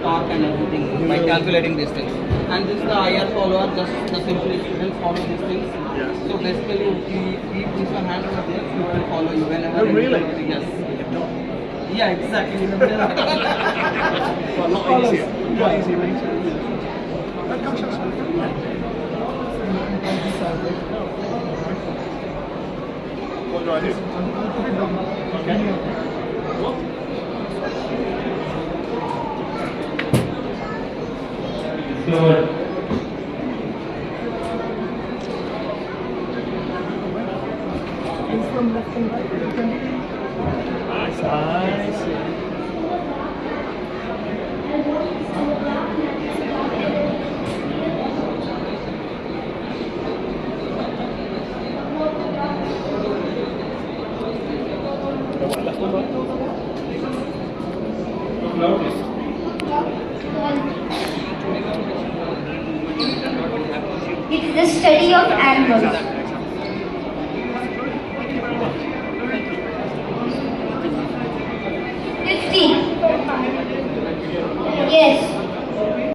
torque and everything by calculating these things. And this is the IR follower, just the simple students follow these things. Yes. So basically, if you put your hand over there, it will follow you whenever. Oh, really? Yes. Hypnotic. Yeah, exactly. Well, a lot easier. A lot easier later. Come show us. What do I do? Okay. What? Good. From left and right. I see. It is the study of animals.